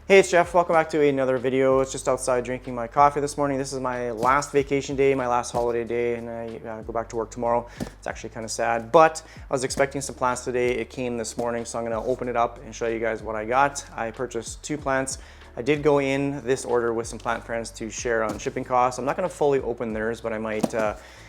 Hey, it's Jeff. Welcome back to another video. It's just outside drinking my coffee this morning. This is my last vacation day, my last holiday day, and I go back to work tomorrow. It's actually kind of sad, but I was expecting some plants today. It came this morning, so I'm going to open it up and show you guys what I got. I purchased 2 plants. I did go in this order with some plant friends to share on shipping costs. I'm not going to fully open theirs, but I might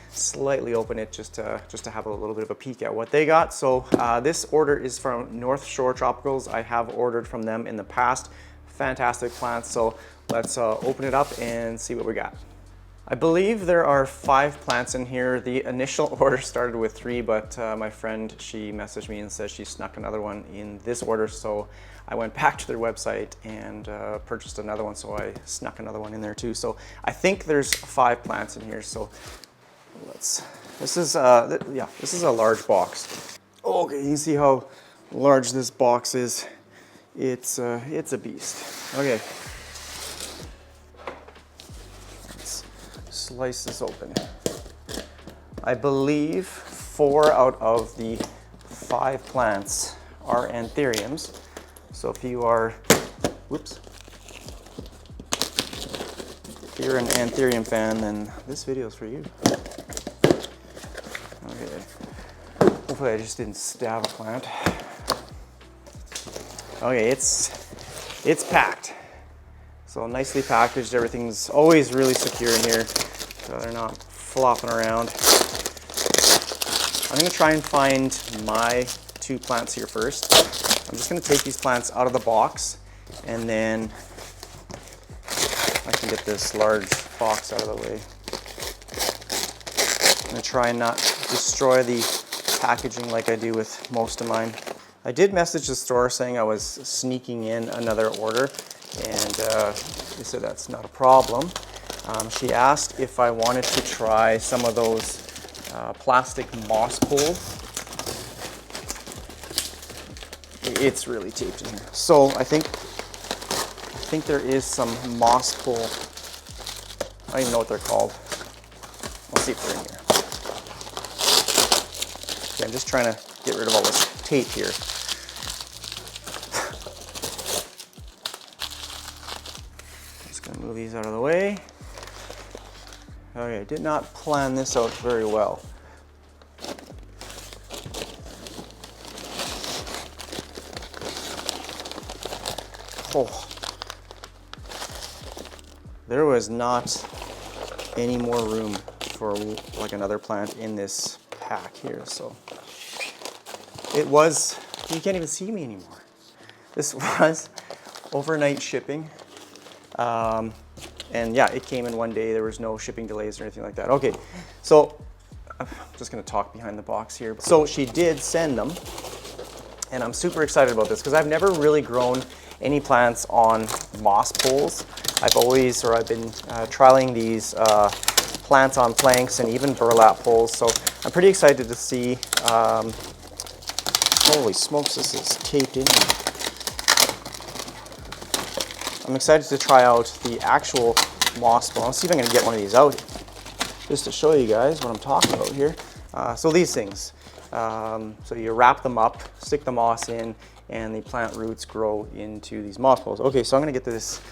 slightly open it just to have a little bit of a peek at what they got. So this order is from North Shore Tropicals. I have ordered from them in the past. Fantastic plants, so let's open it up and see what we got. I believe there are 5 plants in here. The initial order started with 3, but my friend, she messaged me and said she snuck another one in this order, so I went back to their website and purchased another one, so I snuck another one in there too. So I think there's 5 plants in here, so this is a large box. Okay, you can see how large this box is. It's a beast. Okay, let's slice this open. I believe 4 out of the 5 plants are anthuriums. So if you are, if you're an anthurium fan, then this video is for you. Okay, hopefully I just didn't stab a plant. Okay, it's packed. So nicely packaged. Everything's always really secure in here, so they're not flopping around. I'm gonna try and find my 2 plants here first. I'm just gonna take these plants out of the box, and then I can get this large box out of the way. I'm gonna try and not destroy the packaging like I do with most of mine. I did message the store saying I was sneaking in another order, and they said that's not a problem. She asked if I wanted to try some of those plastic moss poles. It's really taped in here. So I think there is some moss pole. I don't even know what they're called. Let's see if they're in here. Okay, I'm just trying to get rid of all this tape here. Just gonna move these out of the way. Okay, did not plan this out very well. Oh, there was not any more room for like another plant in this pack here, so it was, you can't even see me anymore. This was overnight shipping. And yeah, it came in one day. There was no shipping delays or anything like that. Okay, so I'm just gonna talk behind the box here. So she did send them, and I'm super excited about this because I've never really grown any plants on moss poles. I've been trialing these plants on planks and even burlap poles. So I'm pretty excited to see. Holy smokes, this is taped in. I'm excited to try out the actual moss pole. Let's see if I can get one of these out just to show you guys what I'm talking about here. So these things, so you wrap them up, stick the moss in, and the plant roots grow into these moss poles. Okay, so I'm gonna get this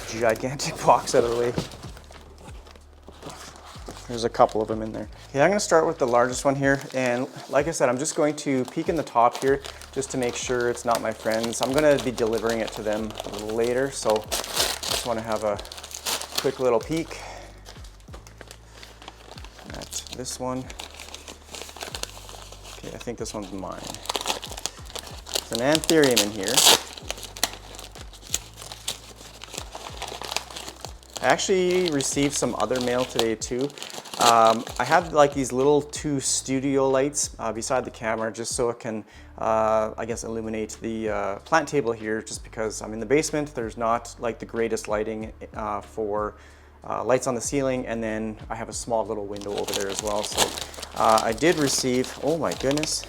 gigantic box out of the way. There's a couple of them in there. Okay, I'm gonna start with the largest one here. And like I said, I'm just going to peek in the top here just to make sure it's not my friends. I'm gonna be delivering it to them a little later. So I just wanna have a quick little peek at this one. Okay, I think this one's mine. There's an anthurium in here. I actually received some other mail today too. I have like these little 2 studio lights beside the camera just so it can, I guess, illuminate the plant table here, just because I'm in the basement. There's not like the greatest lighting for lights on the ceiling, and then I have a small little window over there as well. So I did receive, oh my goodness,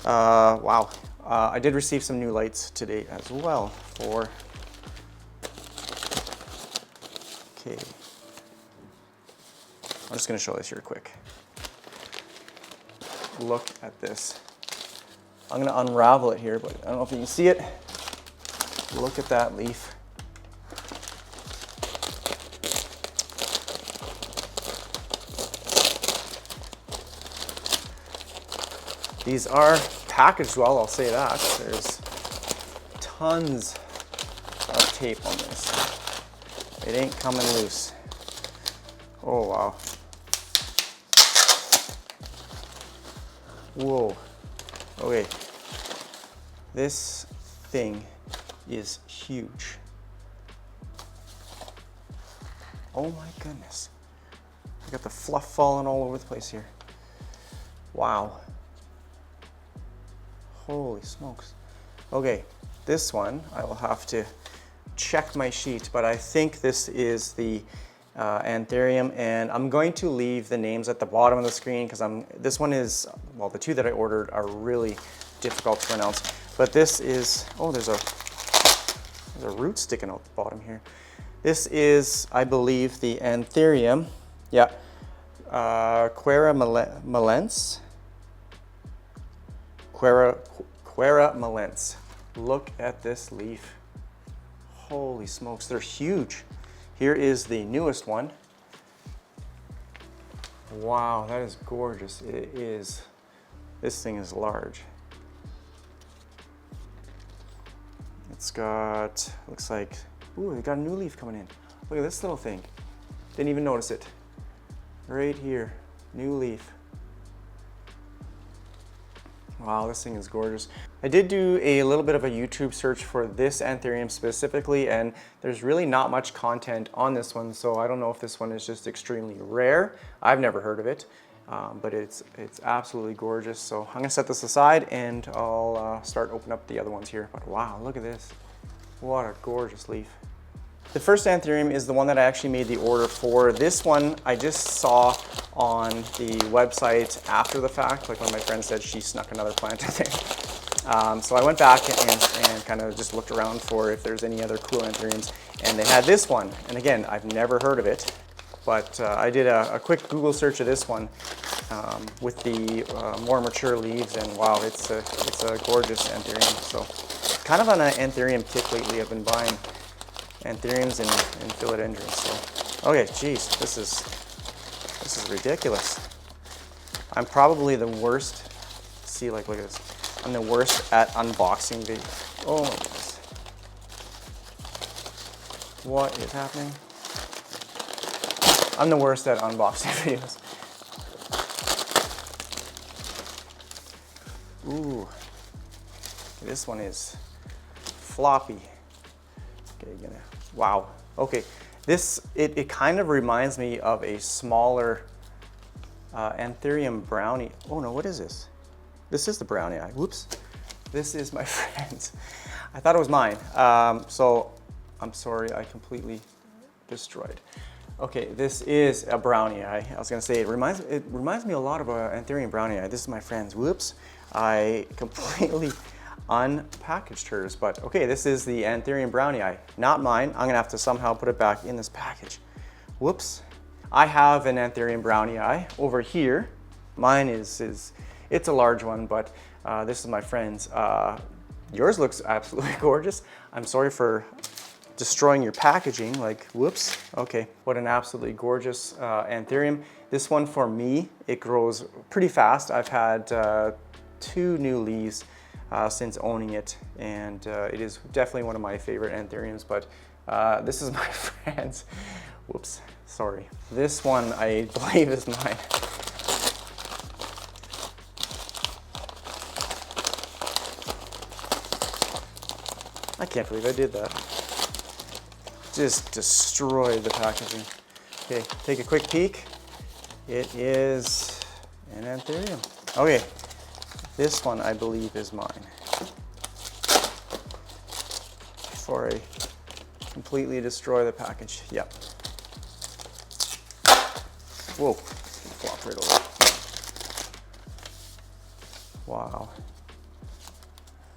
wow. I did receive some new lights today as well for, okay. I'm just gonna show this here quick. Look at this. I'm gonna unravel it here, but I don't know if you can see it. Look at that leaf. These are packaged well, I'll say that. There's tons of tape on this. It ain't coming loose. Oh, wow. Whoa. Okay. This thing is huge. Oh my goodness. I got the fluff falling all over the place here. Wow. Holy smokes. Okay, this one I will have to check my sheet, but I think this is the Anthurium, and I'm going to leave the names at the bottom of the screen because this one is, well, the two that I ordered are really difficult to pronounce. But this is, oh, there's a root sticking out the bottom here. This is, I believe, the Anthurium, yeah, Queremalense. Queremalense. Look at this leaf. Holy smokes, they're huge. Here is the newest one. Wow, that is gorgeous. It is. This thing is large. It's got, looks like, ooh, they got a new leaf coming in. Look at this little thing. Didn't even notice it. Right here, new leaf. Wow, this thing is gorgeous. I did do a little bit of a YouTube search for this Anthurium specifically, and there's really not much content on this one, so I don't know if this one is just extremely rare. I've never heard of it, but it's absolutely gorgeous. So I'm gonna set this aside and I'll start opening up the other ones here. But wow, look at this. What a gorgeous leaf. The first Anthurium is the one that I actually made the order for. This one I just saw on the website after the fact. Like one of my friends said she snuck another plant in there. So I went back and kind of just looked around for if there's any other cool Anthuriums, and they had this one. And again, I've never heard of it, but I did a quick Google search of this one with the more mature leaves, and wow, it's a gorgeous Anthurium. So kind of on an Anthurium kick lately. I've been buying Anthuriums and Philodendrons. So, okay, geez, this is ridiculous. I'm probably the worst. See, like, look at this. I'm the worst at unboxing videos. Oh my goodness. What is happening? I'm the worst at unboxing videos. Ooh, this one is floppy. Okay, wow. Okay, this it kind of reminds me of a smaller Anthurium brownie. Oh no, what is this? This is the brownie eye. Whoops. This is my friend's. I thought it was mine. So I'm sorry, I completely destroyed. Okay, this is a brownie eye. I was gonna say it reminds me a lot of a Anthurium brownie eye. This is my friend's. Whoops. I completely unpackaged hers, but okay, this is the Anthurium brownie eye, not mine. I'm gonna have to somehow put it back in this package. Whoops. I have an Anthurium brownie eye over here. Mine is it's a large one, but this is my friend's. Yours looks absolutely gorgeous. I'm sorry for destroying your packaging, like, whoops. Okay, what an absolutely gorgeous Anthurium. This one for me, it grows pretty fast. I've had 2 new leaves since owning it, and it is definitely one of my favorite Anthuriums, but this is my friend's. Whoops, sorry. This one I believe is mine. I can't believe I did that. Just destroyed the packaging. Okay, take a quick peek. It is an Anthurium. Okay, this one I believe is mine. Before I completely destroy the package. Yep. Whoa, flop right over. Wow.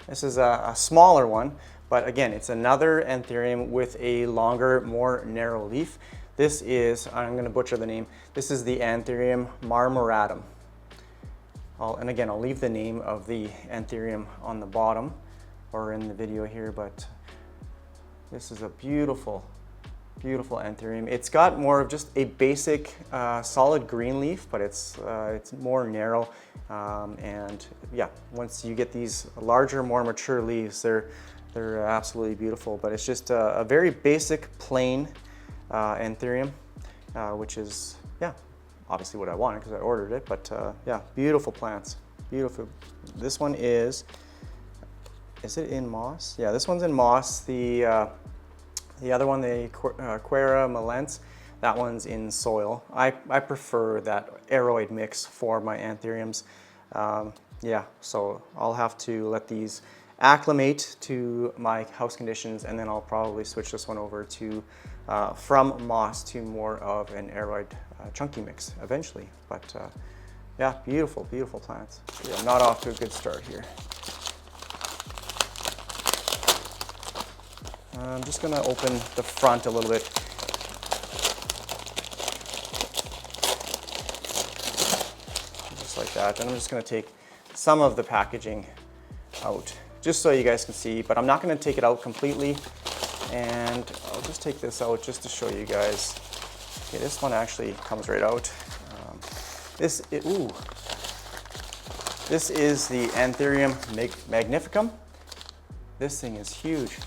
This is a smaller one, but again, it's another Anthurium with a longer, more narrow leaf. This is, I'm going to butcher the name, this is the Anthurium Marmoratum. And again, I'll leave the name of the Anthurium on the bottom or in the video here, but This is a beautiful, beautiful Anthurium. It's got more of just a basic solid green leaf, but it's more narrow. And yeah, once you get these larger, more mature leaves, they're absolutely beautiful. But it's just a very basic, plain Anthurium, which is, yeah, obviously what I wanted because I ordered it. But yeah, beautiful plants, beautiful. This one is it in moss? Yeah, this one's in moss. The other one, the Queremalense, that one's in soil. I prefer that aeroid mix for my Anthuriums. Yeah, so I'll have to let these acclimate to my house conditions, and then I'll probably switch this one over to from moss to more of an aeroid chunky mix eventually. But yeah, beautiful, beautiful plants. Yeah, I'm not off to a good start here. I'm just going to open the front a little bit. Just like that. And I'm just going to take some of the packaging out, just so you guys can see, but I'm not going to take it out completely. And I'll just take this out just to show you guys. Okay, this one actually comes right out. This is the Anthurium Magnificum. This thing is huge.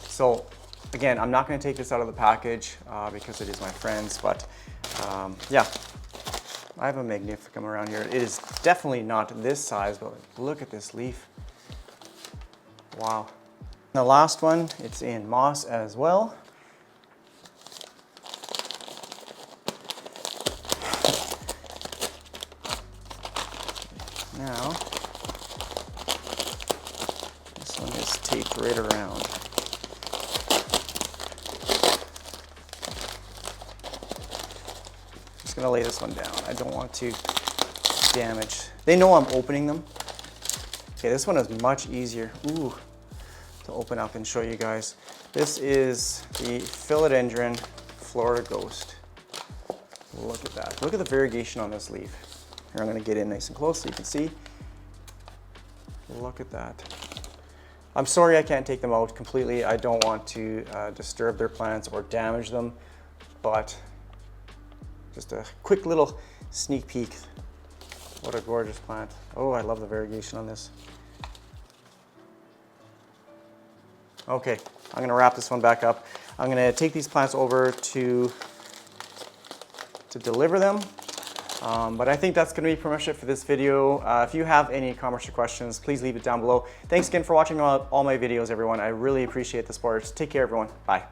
So again, I'm not going to take this out of the package because it is my friend's, but yeah, I have a Magnificum around here. It is definitely not this size, but look at this leaf. Wow. The last one, it's in moss as well. Now, this one is taped right around. Just gonna lay this one down. I don't want to damage. They know I'm opening them. Okay, this one is much easier to open up and show you guys. This is the Philodendron Florida Ghost. Look at that. Look at the variegation on this leaf. Here, I'm gonna get in nice and close so you can see. Look at that. I'm sorry I can't take them out completely. I don't want to disturb their plants or damage them, but just a quick little sneak peek. What a gorgeous plant. Oh, I love the variegation on this. Okay, I'm gonna wrap this one back up. I'm gonna take these plants over to deliver them. But I think that's gonna be pretty much it for this video. If you have any comments or questions, please leave it down below. Thanks again for watching all my videos, everyone. I really appreciate the support. Take care, everyone. Bye.